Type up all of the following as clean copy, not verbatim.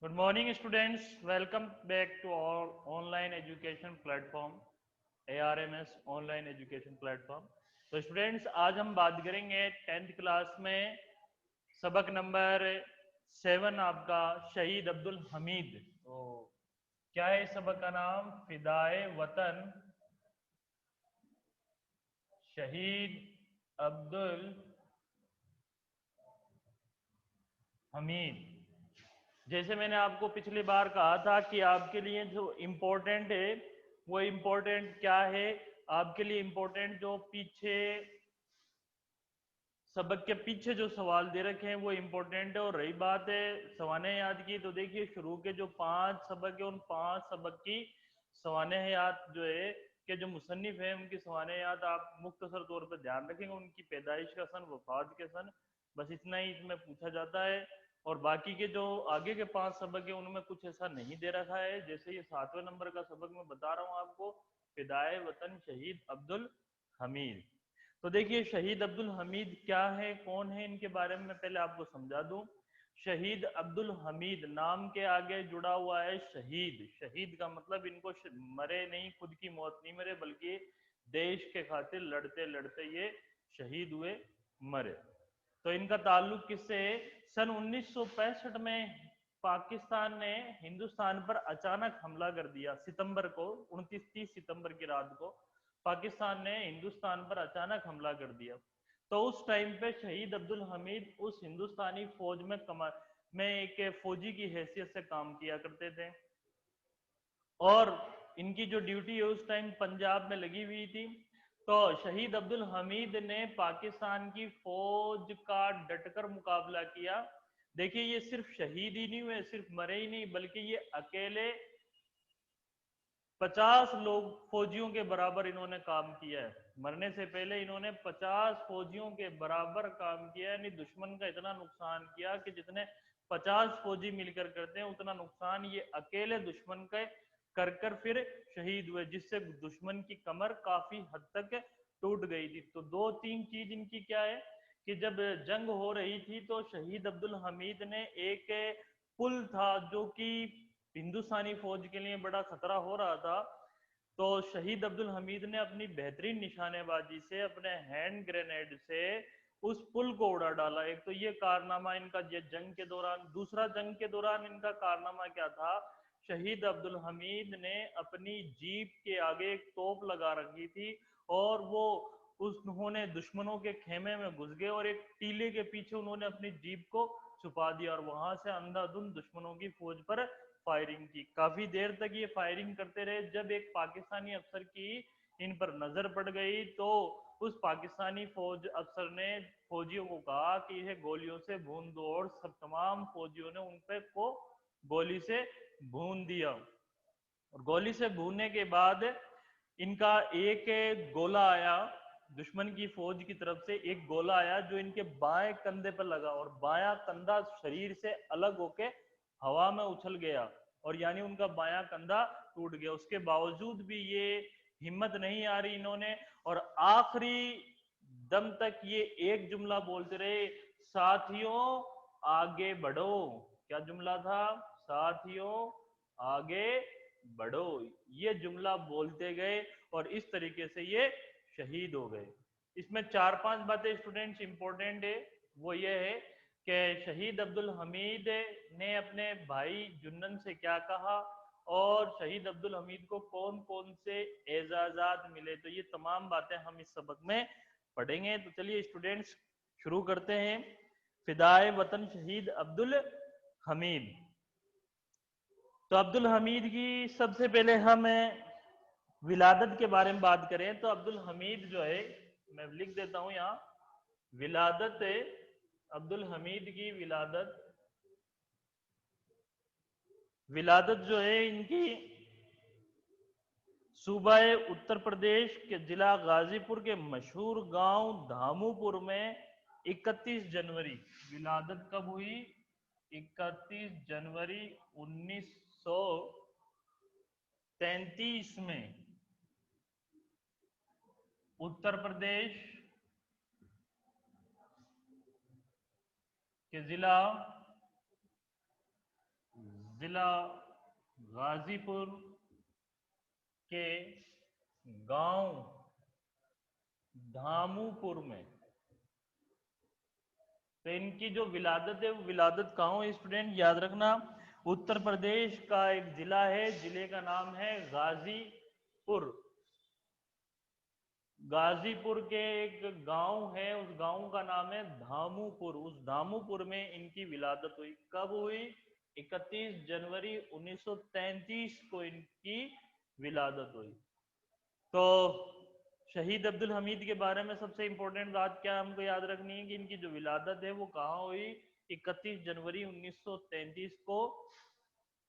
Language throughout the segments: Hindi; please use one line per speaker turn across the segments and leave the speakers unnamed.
Good morning, students. Welcome back to our online education platform, ARMS online education platform. तो स्टूडेंट्स, आज हम बात करेंगे 10th क्लास में सबक नंबर 7 आपका शहीद अब्दुल हमीद। तो क्या है इस सबक का नाम? फिदाए वतन शहीद अब्दुल हमीद। जैसे मैंने आपको पिछली बार कहा था कि आपके लिए जो इम्पोर्टेंट है वो इम्पोर्टेंट क्या है, आपके लिए इम्पोर्टेंट जो पीछे सबक के पीछे जो सवाल दे रखे हैं वो इम्पोर्टेंट है। और रही बात है सवाने याद की, तो देखिए शुरू के जो 5 सबक है उन 5 सबक की सवाने याद जो है कि जो मुसन्निफ है उनकी सवाने याद आप मुख्तसर तौर पर ध्यान रखेंगे, उनकी पैदाइश का सन, वफात के सन, बस इतना ही इसमें पूछा जाता है। और बाकी के जो आगे के 5 सबक है उनमें कुछ ऐसा नहीं दे रखा है। जैसे ये 7वें नंबर का सबक मैं बता रहा हूँ आपको, फिदाए वतन शहीद अब्दुल हमीद। तो देखिए शहीद अब्दुल हमीद क्या है, कौन है, इनके बारे में मैं पहले आपको समझा दूं। शहीद अब्दुल हमीद नाम के आगे जुड़ा हुआ है शहीद। शहीद का मतलब इनको मरे नहीं, खुद की मौत नहीं मरे, बल्कि देश के खातिर लड़ते लड़ते ये शहीद हुए, मरे। तो इनका ताल्लुक किससे है? सन 1965 में पाकिस्तान ने हिंदुस्तान पर अचानक हमला कर दिया। सितंबर को 29-30 सितंबर की रात को पाकिस्तान ने हिंदुस्तान पर अचानक हमला कर दिया। तो उस टाइम पे शहीद अब्दुल हमीद उस हिंदुस्तानी फौज में एक फौजी की हैसियत से काम किया करते थे। और इनकी जो ड्यूटी है उस टाइम पंजाब में लगी हुई थी। तो शहीद अब्दुल हमीद ने पाकिस्तान की फौज का डटकर मुकाबला किया। देखिए ये सिर्फ शहीद ही नहीं हुए, सिर्फ मरे ही नहीं, बल्कि ये अकेले 50 लोग फौजियों के बराबर इन्होंने काम किया है। मरने से पहले इन्होंने 50 फौजियों के बराबर काम किया, यानी दुश्मन का इतना नुकसान किया कि जितने 50 फौजी मिलकर करते हैं उतना नुकसान ये अकेले दुश्मन के कर कर फिर शहीद हुए, जिससे दुश्मन की कमर काफी हद तक टूट गई थी। तो 2-3 चीज इनकी क्या है कि जब जंग हो रही थी तो शहीद अब्दुल हमीद ने एक पुल था जो कि हिंदुस्तानी फौज के लिए बड़ा खतरा हो रहा था, तो शहीद अब्दुल हमीद ने अपनी बेहतरीन निशानेबाजी से, अपने हैंड ग्रेनेड से उस पुल को उड़ा डाला। एक तो ये कारनामा इनका ये जंग के दौरान। दूसरा, जंग के दौरान इनका कारनामा क्या था? शहीद अब्दुल हमीद ने अपनी जीप के आगे एक तोप लगा रखी थी और वो उन्होंने दुश्मनों के खेमे में घुस गए और एक टीले के पीछे उन्होंने अपनी जीप को छुपा दिया और वहां से अंधाधुंध दुश्मनों की फौज पर फायरिंग की। काफी देर तक ये फायरिंग करते रहे। जब एक पाकिस्तानी अफसर की इन पर नजर पड़ गई तो उस पाकिस्तानी फौज अफसर ने फौजियों को कहा कि इसे गोलियों से भून दो, और सब तमाम फौजियों ने उन पे को गोली से भून दिया। और गोली से भूनने के बाद इनका एक गोला आया, दुश्मन की फौज की तरफ से एक गोला आया जो इनके बाएं कंधे पर लगा और बायां कंधा शरीर से अलग होके हवा में उछल गया, और यानी उनका बायां कंधा टूट गया। उसके बावजूद भी ये हिम्मत नहीं आ रही इन्होंने, और आखिरी दम तक ये एक जुमला बोलते रहे, साथियों आगे बढ़ो। क्या जुमला था? साथियों आगे बढ़ो। ये जुमला बोलते गए और इस तरीके से ये शहीद हो गए। इसमें 4-5 बातें स्टूडेंट्स इंपॉर्टेंट है। वो ये है कि शहीद अब्दुल हमीद ने अपने भाई जुन्नन से क्या कहा और शहीद अब्दुल हमीद को कौन कौन से एजाजात मिले। तो ये तमाम बातें हम इस सबक में पढ़ेंगे। तो चलिए स्टूडेंट्स शुरू करते हैं। फिदाए वतन शहीद अब्दुल हमीद। तो अब्दुल हमीद की सबसे पहले हम विलादत के बारे में बात करें तो अब्दुल हमीद जो है, मैं लिख देता हूं यहाँ, विलादत अब्दुल हमीद की विलादत, विलादत जो है इनकी सूबा उत्तर प्रदेश के जिला गाजीपुर के मशहूर गांव धामूपुर में 31 जनवरी, विलादत कब हुई? 31 जनवरी 1933 में उत्तर प्रदेश के जिला जिला गाजीपुर के गांव धामूपुर में। तो इनकी जो विलादत है वो विलादत कहाँ हुई स्टूडेंट, याद रखना उत्तर प्रदेश का एक जिला है, जिले का नाम है गाजीपुर। गाजीपुर के एक गांव है, उस गांव का नाम है धामूपुर। उस धामूपुर में इनकी विलादत हुई। कब हुई? 31 जनवरी 1933 को इनकी विलादत हुई। तो शहीद अब्दुल हमीद के बारे में सबसे इंपॉर्टेंट बात क्या हमको याद रखनी है कि इनकी जो विलादत है वो कहाँ हुई? 31 जनवरी 1933 को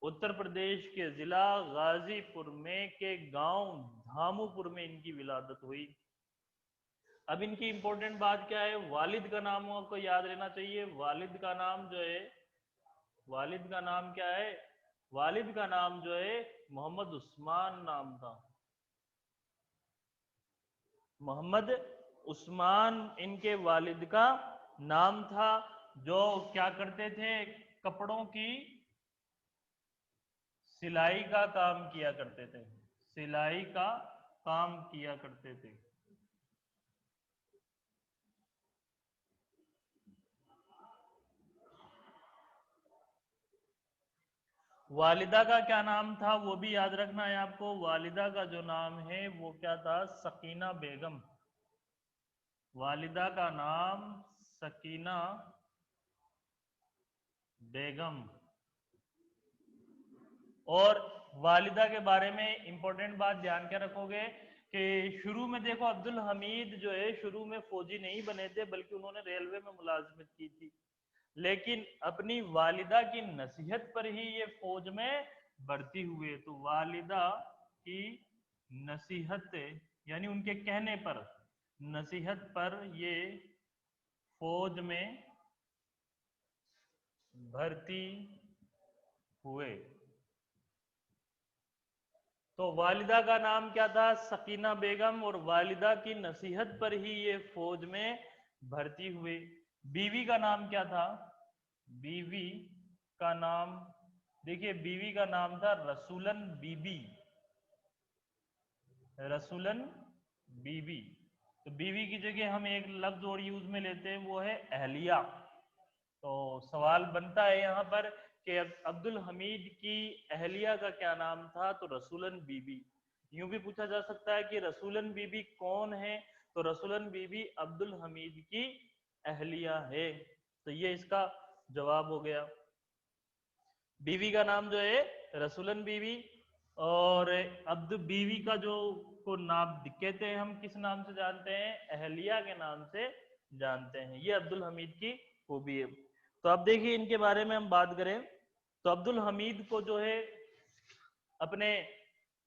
उत्तर प्रदेश के जिला गाजीपुर में के गांव धामूपुर में इनकी विलादत हुई। अब इनकी इंपॉर्टेंट बात क्या है? वालिद का नाम आपको याद रहना चाहिए। वालिद का नाम जो है, वालिद का नाम क्या है? वालिद का नाम जो है मोहम्मद उस्मान नाम था। मोहम्मद उस्मान इनके वालिद का नाम था, जो क्या करते थे? कपड़ों की सिलाई का काम किया करते थे। सिलाई का काम किया करते थे। वालिदा का क्या नाम था वो भी याद रखना है आपको। वालिदा का जो नाम है वो क्या था? सकीना बेगम। वालिदा का नाम सकीना बेगम। और वालिदा के बारे में इंपॉर्टेंट बात ध्यान क्या रखोगे कि शुरू में देखो अब्दुल हमीद जो है शुरू में फौजी नहीं बने थे, बल्कि उन्होंने रेलवे में मुलाजमत की थी। लेकिन अपनी वालिदा की नसीहत पर ही ये फौज में भर्ती हुए। तो वालिदा की नसीहत यानी उनके कहने पर, नसीहत पर ये फौज में भर्ती हुए। तो वालिदा का नाम क्या था? सकीना बेगम। और वालिदा की नसीहत पर ही ये फौज में भर्ती हुए। बीवी का नाम क्या था? बीवी का नाम, देखिए बीवी का नाम था रसूलन बीबी। रसूलन बीबी। तो बीवी की जगह हम एक लफ्ज और यूज में लेते हैं, वो है अहलिया। तो सवाल बनता है यहाँ पर कि अब्दुल हमीद की अहलिया का क्या नाम था? तो रसूलन बीबी। यूं भी पूछा जा सकता है कि रसूलन बीबी कौन है? तो रसूलन बीबी अब्दुल हमीद की अहलिया है। तो ये इसका जवाब हो गया। बीवी का नाम जो है रसूलन बीवी। और अब्द बीवी का जो को नाम कहते हैं, हम किस नाम से जानते हैं? अहलिया के नाम से जानते हैं। ये अब्दुल हमीद की खूबी है। तो अब देखिए इनके बारे में हम बात करें तो अब्दुल हमीद को जो है अपने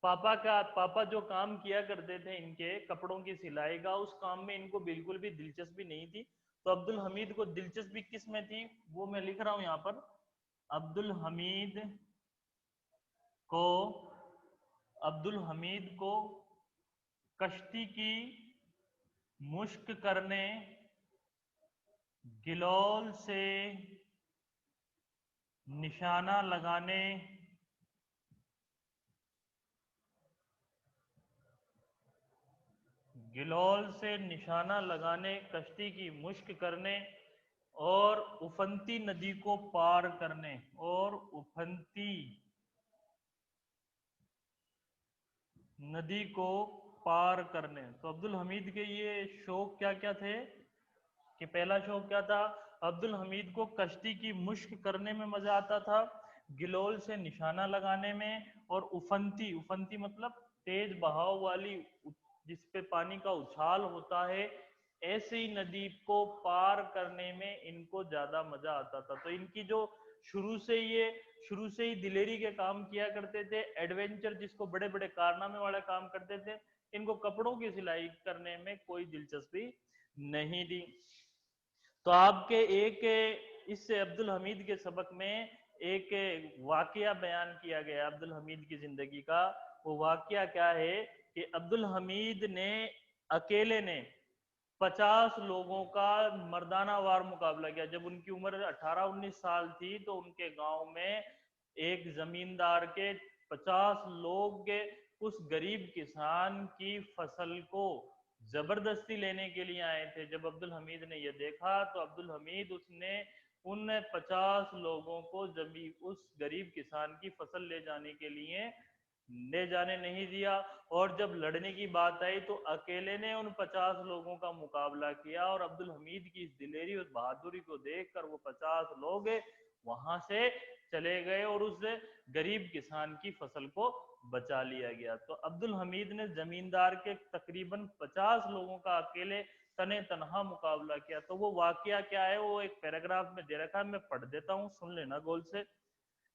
पापा जो काम किया करते थे इनके कपड़ों की सिलाई का, उस काम में इनको बिल्कुल भी दिलचस्पी नहीं थी। तो अब्दुल हमीद को दिलचस्पी किस में थी वो मैं लिख रहा हूं यहाँ पर। अब्दुल हमीद को अब्दुल हमीद को कश्ती की मुश्क करने, गिलोल से निशाना लगाने, गिलोल से निशाना लगाने, कश्ती की मुश्क करने और उफनती नदी को पार करने, और उफनती नदी को पार करने। तो अब्दुल हमीद के ये शौक क्या क्या थे कि पहला शौक क्या था? अब्दुल हमीद को कश्ती की मुश्क करने में मजा आता था, गिलोल से निशाना लगाने में, और उफनती, उफनती मतलब तेज बहाव वाली, जिस पे पानी का उछाल होता है, ऐसी नदी को पार करने में इनको ज्यादा मजा आता था। तो इनकी जो शुरू से ही दिलेरी के काम किया करते थे, एडवेंचर जिसको बड़े बड़े कारनामे वाला काम करते थे, इनको कपड़ों की सिलाई करने में कोई दिलचस्पी नहीं थी। तो आपके एक इस अब्दुल हमीद के सबक में एक वाकया बयान किया गया अब्दुल हमीद की जिंदगी का। वो वाकया क्या है कि अब्दुल हमीद ने अकेले ने 50 लोगों का मर्दाना वार मुकाबला किया। जब उनकी उम्र 18-19 साल थी तो उनके गांव में एक जमींदार के 50 लोग के उस गरीब किसान की फसल को जबरदस्ती लेने के लिए आए थे। जब अब्दुल हमीद ने यह देखा तो अब्दुल हमीद उसने उन 50 लोगों को उस गरीब किसान की फसल ले जाने के लिए ले जाने नहीं दिया। और जब लड़ने की बात आई तो अकेले ने उन 50 लोगों का मुकाबला किया और अब्दुल हमीद की इस दिलेरी, उस बहादुरी को देखकर वो 50 लोग वहां से चले गए और उस गरीब किसान की फसल को बचा लिया गया। तो अब्दुल हमीद ने जमींदार के तकरीबन 50 लोगों का अकेले तने तनहा मुकाबला किया। तो वो वाकया क्या है वो एक पैराग्राफ में दे रखा है, मैं पढ़ देता हूँ, सुन लेना गौर से।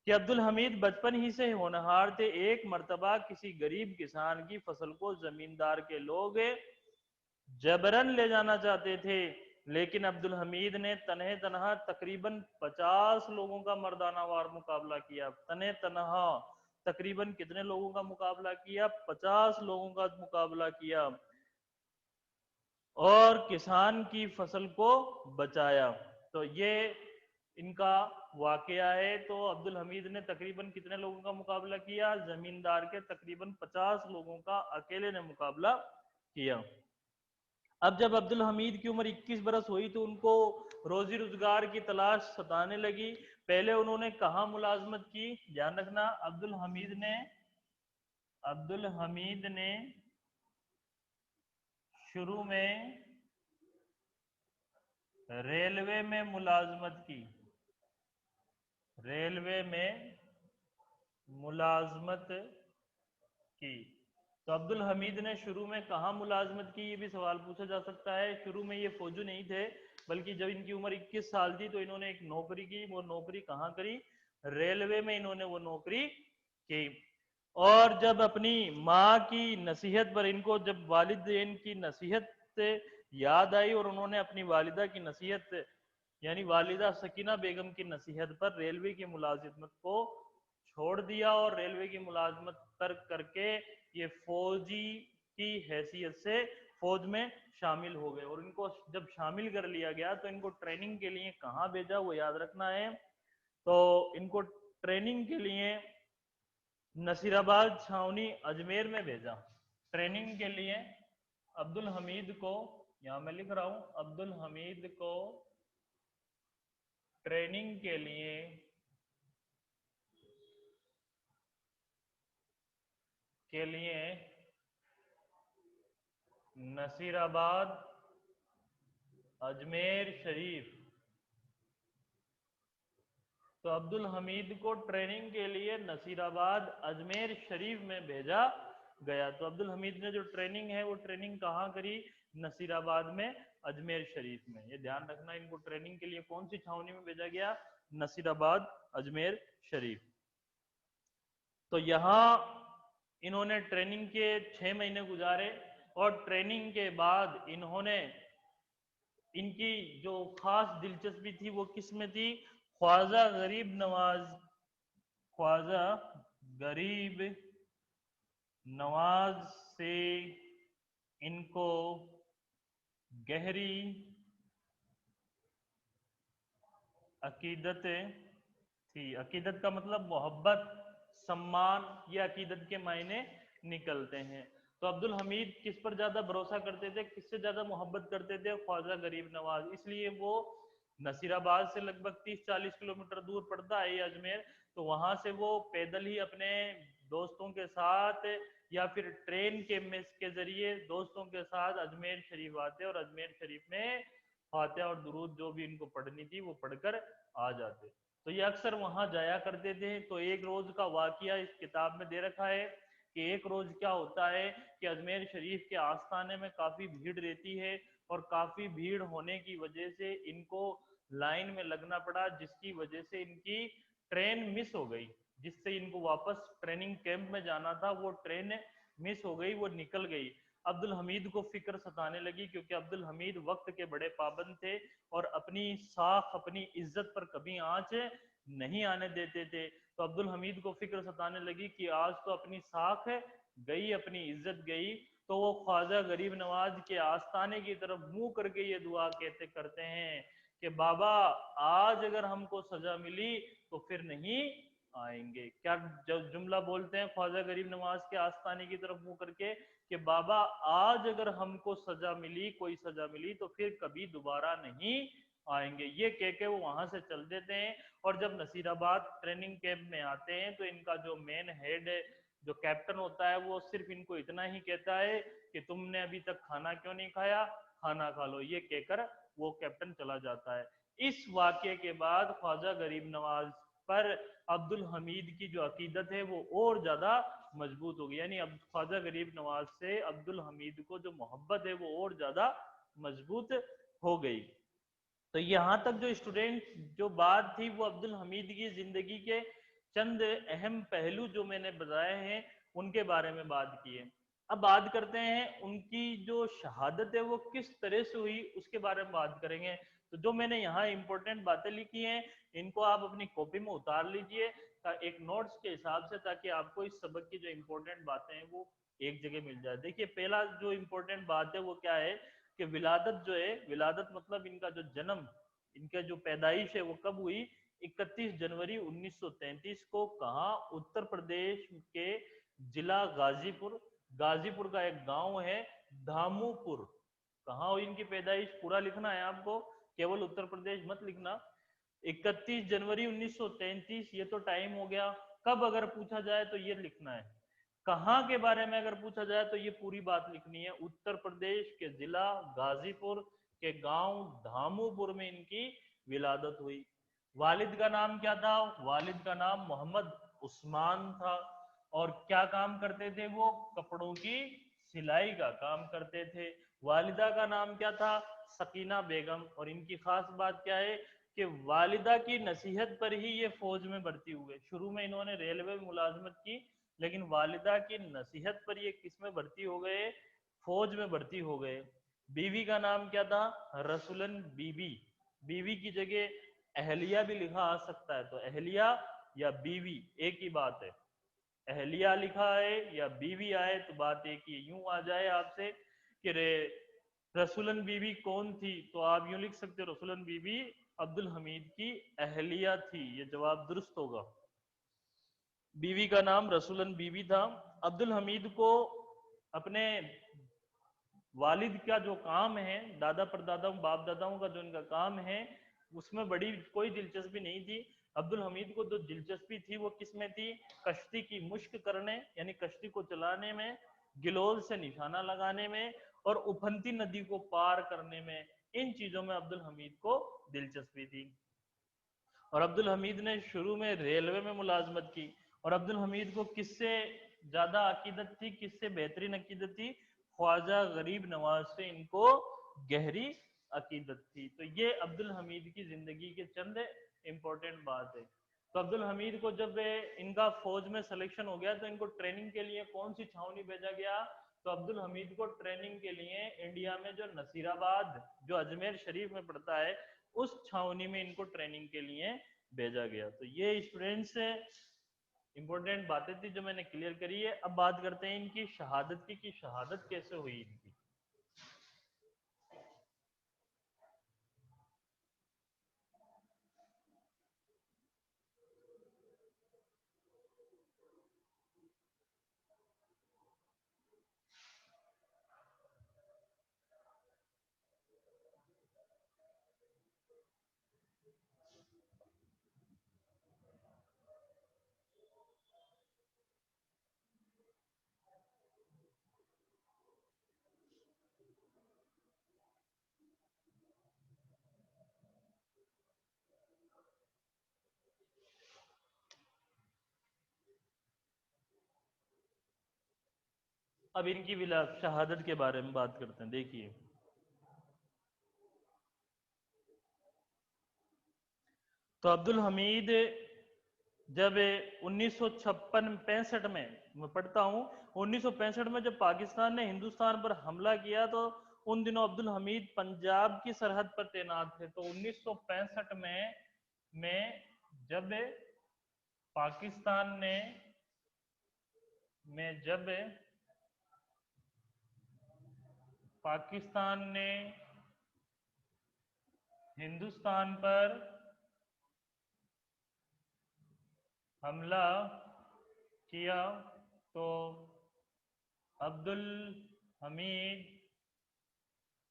कि अब्दुल हमीद बचपन ही से होनहार थे। एक मर्तबा किसी गरीब किसान की फसल को जमींदार के लोग जबरन ले जाना चाहते थे, लेकिन अब्दुल हमीद ने तने तनहा तकरीबन 50 लोगों का मर्दानावार मुकाबला किया। तने तनहा तकरीबन कितने लोगों का मुकाबला किया? 50 लोगों का मुकाबला किया और किसान की फसल को बचाया। तो ये इनका वाकया है। तो अब्दुल हमीद ने तकरीबन कितने लोगों का मुकाबला किया? जमींदार के तकरीबन 50 लोगों का अकेले ने मुकाबला किया। अब जब अब्दुल हमीद की उम्र 21 बरस हुई तो उनको रोजी रोजगार की तलाश सताने लगी। पहले उन्होंने कहाँ मुलाजमत की? ध्यान रखना, अब्दुल हमीद ने शुरू में रेलवे में मुलाजमत की। रेलवे में मुलाजमत की। तो अब्दुल हमीद ने शुरू में कहाँ मुलाजमत की, ये भी सवाल पूछा जा सकता है। शुरू में ये फौजी नहीं थे, बल्कि जब इनकी उम्र 21 साल थी तो इन्होंने एक नौकरी की। वो नौकरी कहाँ करी? रेलवे में इन्होंने वो नौकरी की। और जब अपनी माँ की नसीहत पर, इनको जब वालिदैन की नसीहत से याद आई और उन्होंने अपनी वालिदा की नसीहत यानी वालिदा सकीना बेगम की नसीहत पर रेलवे की मुलाजिमत को छोड़ दिया और रेलवे की मुलाजमत तर्क करके ये फौजी की हैसियत से फौज में शामिल हो गए। और इनको जब शामिल कर लिया गया तो इनको ट्रेनिंग के लिए कहाँ भेजा वो याद रखना है। तो इनको ट्रेनिंग के लिए नसीराबाद, छावनी, अजमेर में भेजा। ट्रेनिंग के लिए अब्दुल हमीद को, यहां मैं लिख रहा हूं, अब्दुल हमीद को ट्रेनिंग के लिए नसीराबाद, अजमेर शरीफ। तो अब्दुल हमीद को ट्रेनिंग के लिए नसीराबाद, अजमेर शरीफ में भेजा गया। तो अब्दुल हमीद ने जो ट्रेनिंग है वो ट्रेनिंग कहाँ करी? नसीराबाद में, अजमेर शरीफ में। ये ध्यान रखना, इनको ट्रेनिंग के लिए कौन सी छावनी में भेजा गया? नसीराबाद, अजमेर शरीफ। तो यहाँ इन्होंने ट्रेनिंग के 6 महीने गुजारे और ट्रेनिंग के बाद इन्होंने, इनकी जो खास दिलचस्पी थी वो किस में थी? ख्वाजा गरीब नवाज, ख्वाजा गरीब नवाज से इनको गहरी अकीदत थी। अकीदत का मतलब मोहब्बत, सम्मान, ये अकीदत के मायने निकलते हैं। तो अब्दुल हमीद किस पर ज्यादा भरोसा करते थे, किससे ज्यादा मोहब्बत करते थे? ख्वाजा गरीब नवाज। इसलिए वो नसीराबाद से लगभग 30-40 किलोमीटर दूर पड़ता है ये अजमेर। तो वहां से वो पैदल ही अपने दोस्तों के साथ या फिर ट्रेन के मिस के जरिए दोस्तों के साथ अजमेर शरीफ आते और अजमेर शरीफ में फातिहा और दुरूद जो भी इनको पढ़नी थी वो पढ़कर आ जाते। तो ये अक्सर वहां जाया करते थे। तो एक रोज का वाकया इस किताब में दे रखा है कि एक रोज क्या होता है कि अजमेर शरीफ के आस्थाने में काफी भीड़ रहती है और काफी भीड़ होने की वजह से इनको लाइन में लगना पड़ा, जिसकी वजह से इनकी ट्रेन मिस हो गई। जिससे इनको वापस ट्रेनिंग कैंप में जाना था वो ट्रेन मिस हो गई, वो निकल गई। अब्दुल हमीद को फिक्र सताने लगी क्योंकि अब्दुल हमीद वक्त के बड़े पाबंद थे और अपनी साख, अपनी इज्जत पर कभी आंच नहीं आने देते थे। तो अब्दुल हमीद को फिक्र सताने लगी कि आज तो अपनी साख गई, अपनी इज्जत गई। तो वो ख्वाजा गरीब नवाज के आस्थाने की तरफ मुंह करके ये दुआ कहते करते हैं कि बाबा आज अगर हमको सजा मिली तो फिर नहीं आएंगे। क्या जब जुमला बोलते हैं ख्वाजा गरीब नवाज के आस्थाने की तरफ मुंह करके कि बाबा आज अगर हमको सजा मिली, कोई सजा मिली तो फिर कभी दोबारा नहीं आएंगे, ये कह के वो वहां से चल देते हैं। और जब नसीराबाद ट्रेनिंग कैंप में आते हैं तो इनका जो मेन हेड जो कैप्टन होता है वो सिर्फ इनको इतना ही कहता है कि तुमने अभी तक खाना क्यों नहीं खाया, खाना खा लो, ये कहकर वो कैप्टन चला जाता है। इस वाक्य के बाद ख्वाजा गरीब नवाज पर अब्दुल हमीद की जो अकीदत है वो और ज्यादा मजबूत हो गई, यानी अब ख्वाजा गरीब नवाज से अब्दुल हमीद को जो मोहब्बत है वो और ज्यादा मजबूत हो गई। तो यहाँ तक जो स्टूडेंट जो बात थी वो अब्दुल हमीद की जिंदगी के चंद अहम पहलू जो मैंने बताए हैं उनके बारे में बात की है। अब बात करते हैं उनकी जो शहादत है वो किस तरह से हुई, उसके बारे में बात करेंगे। तो जो मैंने यहाँ इंपॉर्टेंट बातें लिखी हैं इनको आप अपनी कॉपी में उतार लीजिए एक नोट्स के हिसाब से, ताकि आपको इस सबक की जो इंपॉर्टेंट बातें हैं वो एक जगह मिल जाए। देखिए पहला जो इंपॉर्टेंट बात है वो क्या है कि विलादत जो है, विलादत मतलब इनका जो जन्म, इनका जो पैदाइश है वो कब हुई, 31 जनवरी 1933 को। कहा, उत्तर प्रदेश के जिला गाजीपुर, गाजीपुर का एक गांव है धामूपुर, कहाँ हुई इनकी पैदाइश, पूरा लिखना है आपको, केवल उत्तर प्रदेश मत लिखना। 31 जनवरी 1933 ये तो टाइम हो गया। कब अगर पूछा जाए तो ये लिखना है। कहाँ के बारे में अगर पूछा जाए तो ये पूरी बात लिखनी है। उत्तर प्रदेश के जिला गाजीपुर के गांव धामूपुर में इनकी विलादत हुई। वालिद का नाम क्या था, वालिद का नाम मोहम्मद उस्मान था। और क्या काम करते थे वो, कपड़ों की सिलाई का काम करते थे। वालिदा का नाम क्या था, सकीना बेगम। और इनकी खास बात क्या है कि वालिदा की नसीहत पर ही ये फौज में भर्ती हुए। शुरू में इन्होंने रेलवे में मुलाजमत की, लेकिन वालिदा की नसीहत पर ये किस में भर्ती हो गए, फौज में भर्ती हो गए। बीवी का नाम क्या था, रसुलन बीबी। बीवी की जगह अहलिया भी लिखा आ सकता है, तो अहलिया या बीवी एक ही बात है। अहलिया लिखा है या बीवी आए तो बात एक ही। यूं आ जाए आपसे कि रसुलन बीबी कौन थी, तो आप यूं लिख सकते हो रसुलन बीबी अब्दुल हमीद की अहलिया थी, ये जवाब दुरुस्त होगा। बीवी का नाम रसुलन बीबी था। अब्दुल हमीद को अपने वालिद का जो काम है, दादा परदादाओं बाप दादाओं का जो इनका काम है उसमें बड़ी कोई दिलचस्पी नहीं थी। अब्दुल हमीद को जो दिलचस्पी थी वो किस में थी, कश्ती की मुश्क करने यानी कश्ती को चलाने में, गिलोल से निशाना लगाने में और उफनती नदी को पार करने में, इन चीजों में अब्दुल हमीद को दिलचस्पी थी। और अब्दुल हमीद ने शुरू में रेलवे में मुलाजमत की। और अब्दुल हमीद को किससे ज्यादा अकीदत थी, किससे बेहतरीन अकीदत थी, ख्वाजा गरीब नवाज से इनको गहरी अकीदत थी। तो ये अब्दुल हमीद की जिंदगी के चंद इंपॉर्टेंट बात है। तो अब्दुल हमीद को जब इनका फौज में सिलेक्शन हो गया तो इनको ट्रेनिंग के लिए कौन सी छावनी भेजा गया, तो अब्दुल हमीद को ट्रेनिंग के लिए इंडिया में जो नसीराबाद जो अजमेर शरीफ में पड़ता है उस छावनी में इनको ट्रेनिंग के लिए भेजा गया। तो ये स्टूडेंट्स इंपॉर्टेंट बातें थी जो मैंने क्लियर करी है। अब बात करते हैं इनकी शहादत की, शहादत कैसे हुई इनकी। अब इनकी शहादत के बारे में बात करते हैं। देखिए तो अब्दुल हमीद जब 1956 में, मैं पढ़ता हूँ, 1965 में जब पाकिस्तान ने हिंदुस्तान पर हमला किया तो उन दिनों अब्दुल हमीद पंजाब की सरहद पर तैनात थे। तो 1965 में जब पाकिस्तान ने जब पाकिस्तान ने हिंदुस्तान पर हमला किया तो अब्दुल हमीद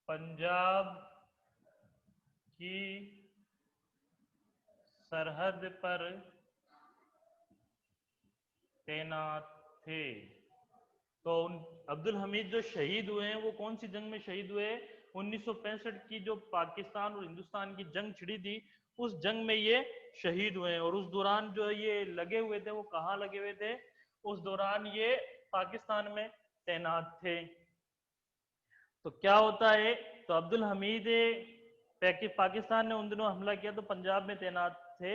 पंजाब की सरहद पर तैनात थे। तो अब्दुल हमीद जो शहीद हुए हैं वो कौन सी जंग में शहीद हुए? 1965 की जो पाकिस्तान और हिंदुस्तान की जंग छिड़ी थी, उस जंग में ये शहीद हुए हैं। और उस दौरान जो ये लगे हुए थे, वो कहाँ लगे हुए थे? उस दौरान ये पाकिस्तान में तैनात थे। तो क्या होता है, तो अब्दुल हमीद पाकिस्तान ने उन दिनों हमला किया तो पंजाब में तैनात थे।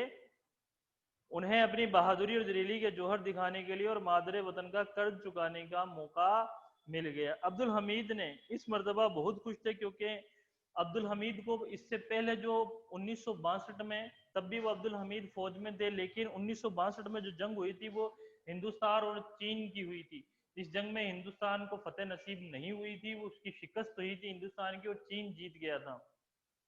उन्हें अपनी बहादुरी और दलेरी के जौहर दिखाने के लिए और मादरे वतन का कर्ज चुकाने का मौका मिल गया। अब्दुल हमीद ने इस मर्तबा बहुत खुश थे, क्योंकि अब्दुल हमीद को इससे पहले जो 1962 में, तब भी वो अब्दुल हमीद फौज में थे, लेकिन 1962 में जो जंग हुई थी वो हिंदुस्तान और चीन की हुई थी। इस जंग में हिंदुस्तान को फतेह नसीब नहीं हुई थी, उसकी शिकस्त हुई थी हिंदुस्तान की, और चीन जीत गया था।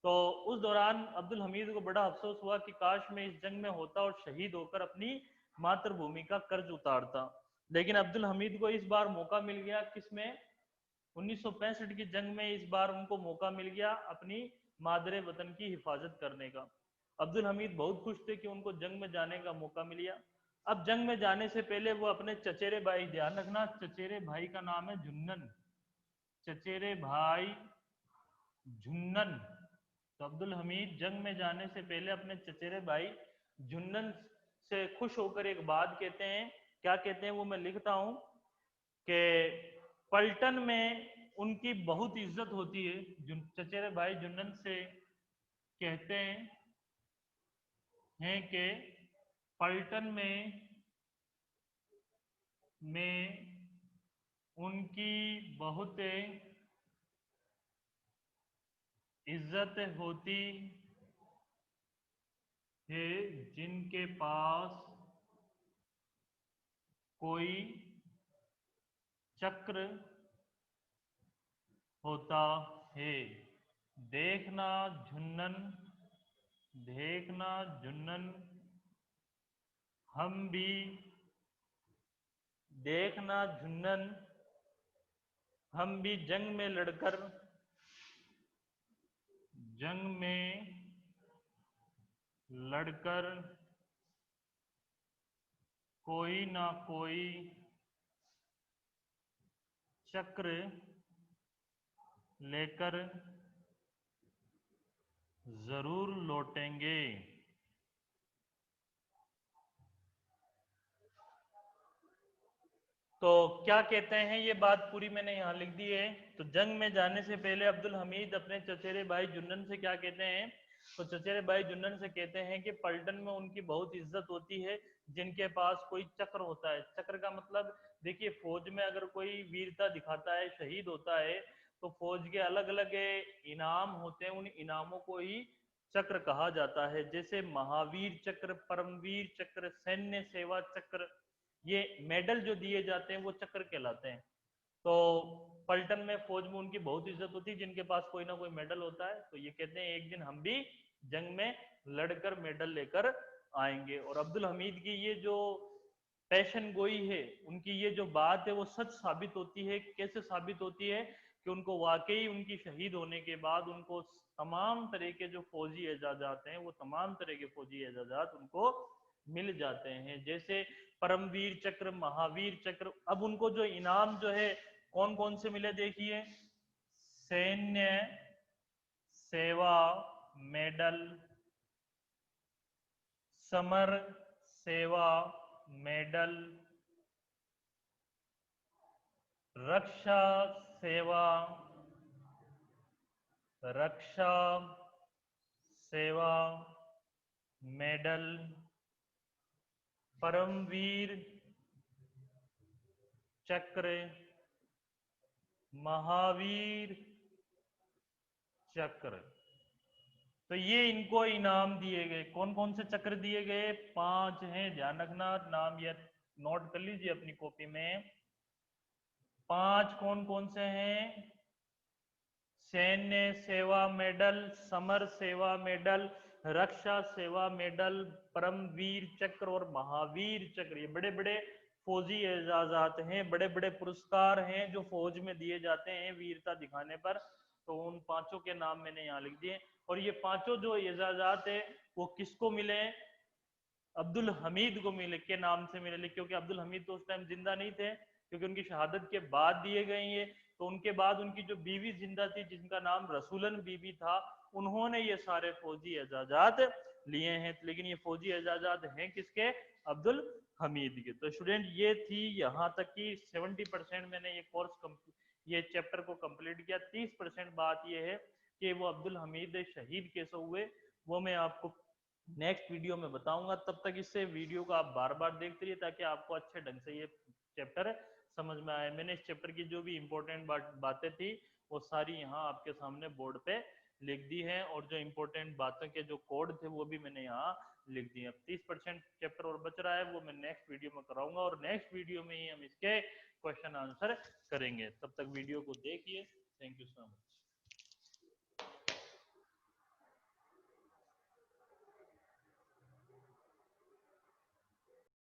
तो उस दौरान अब्दुल हमीद को बड़ा अफसोस हुआ कि काश मैं इस जंग में होता और शहीद होकर अपनी मातृभूमि का कर्ज उतारता। लेकिन अब्दुल हमीद को इस बार मौका मिल गया, किसमें? 1965 की जंग में इस बार उनको मौका मिल गया अपनी मादरे वतन की हिफाजत करने का। अब्दुल हमीद बहुत खुश थे कि उनको जंग में जाने का मौका मिल गया। अब जंग में जाने से पहले वो अपने चचेरे भाई, ध्यान रखना चचेरे भाई का नाम है झुन्नन, चचेरे भाई झुन्नन। तो अब्दुल हमीद जंग में जाने से पहले अपने चचेरे भाई झुन्नन से खुश होकर एक बात कहते हैं। क्या कहते हैं वो मैं लिखता हूं कि पलटन में उनकी बहुत इज्जत होती है। चचेरे भाई झुन्नन से कहते हैं कि पलटन में उनकी बहुत इज्जत होती है, जिनके पास कोई चक्र होता है। देखना झुन्नन, देखना झुन्नन, हम भी, देखना झुन्नन, हम भी जंग में लड़कर, जंग में लड़कर कोई ना कोई चक्र लेकर जरूर लौटेंगे। तो क्या कहते हैं, ये बात पूरी मैंने यहाँ लिख दी है। तो जंग में जाने से पहले अब्दुल हमीद अपने चचेरे भाई जुन्नन से क्या कहते हैं? तो चचेरे भाई जुन्नन से कहते हैं कि पलटन में उनकी बहुत इज्जत होती है, जिनके पास कोई चक्र होता है। चक्र का मतलब देखिए, फौज में अगर कोई वीरता दिखाता है, शहीद होता है, तो फौज के अलग अलग इनाम होते हैं, उन इनामों को ही चक्र कहा जाता है। जैसे महावीर चक्र, परमवीर चक्र, सैन्य सेवा चक्र, ये मेडल जो दिए जाते हैं वो चक्र कहलाते हैं। तो पलटन में फौज में उनकी बहुत इज्जत होती है, जिनके पास कोई ना कोई मेडल होता है। तो ये कहते हैं एक दिन हम भी जंग में लड़कर मेडल लेकर आएंगे। और अब्दुल हमीद की ये जो पैशन गोई है, उनकी ये जो बात है, वो सच साबित होती है। कैसे साबित होती है? कि उनको वाकई उनकी शहीद होने के बाद उनको तमाम तरह के जो फौजी एजाजात हैं, वो तमाम तरह के फौजी एजाजात उनको मिल जाते हैं। जैसे परमवीर चक्र, महावीर चक्र। अब उनको जो इनाम जो है कौन कौन से मिले देखिए। सैन्य सेवा मेडल, समर सेवा मेडल, रक्षा सेवा, रक्षा सेवा मेडल, परमवीर चक्र, महावीर चक्र। तो ये इनको इनाम दिए गए। कौन कौन से चक्र दिए गए? 5 हैं, ध्यान रखना, नाम ये नोट कर लीजिए अपनी कॉपी में। 5 कौन कौन से हैं? सैन्य सेवा मेडल, समर सेवा मेडल, रक्षा सेवा मेडल, परमवीर चक्र और महावीर चक्र, ये बड़े बड़े फौजी एजाजात हैं, बड़े बड़े पुरस्कार हैं जो फौज में दिए जाते हैं वीरता दिखाने पर। तो उन पांचों के नाम मैंने यहाँ लिख दिए। और ये पांचों जो एजाजात है वो किसको मिले हैं? अब्दुल हमीद को मिले के नाम से मिले, क्योंकि अब्दुल हमीद तो उस टाइम जिंदा नहीं थे, क्योंकि उनकी शहादत के बाद दिए गए ये। तो उनके बाद उनकी जो बीवी जिंदा थी जिनका नाम रसूलन बीबी था, उन्होंने ये सारे फौजी एजाजात लिए हैं। लेकिन ये फौजी एजाजात हैं किसके? अब्दुल हमीद के। तो स्टूडेंट ये थी यहाँ तक की 70% मैंने ये कोर्स ये चैप्टर को कंप्लीट किया। 30% बात ये है कि वो अब्दुल हमीद शहीद कैसे हुए, वो मैं आपको नेक्स्ट वीडियो में बताऊंगा। तब तक इससे वीडियो को आप बार बार देखते रहिए ताकि आपको अच्छे ढंग से ये चैप्टर समझ में आए। मैंने इस चैप्टर की जो भी इंपॉर्टेंट बातें थी वो सारी यहाँ आपके सामने बोर्ड पे लिख दी है, और जो इंपॉर्टेंट बातों के जो कोड थे वो भी मैंने यहाँ लिख दिए। अब 30% चैप्टर और बच रहा है, वो मैं नेक्स्ट वीडियो में कराऊंगा, और नेक्स्ट वीडियो में ही हम इसके क्वेश्चन आंसर करेंगे। तब तक वीडियो को देखिए। Thank you so much.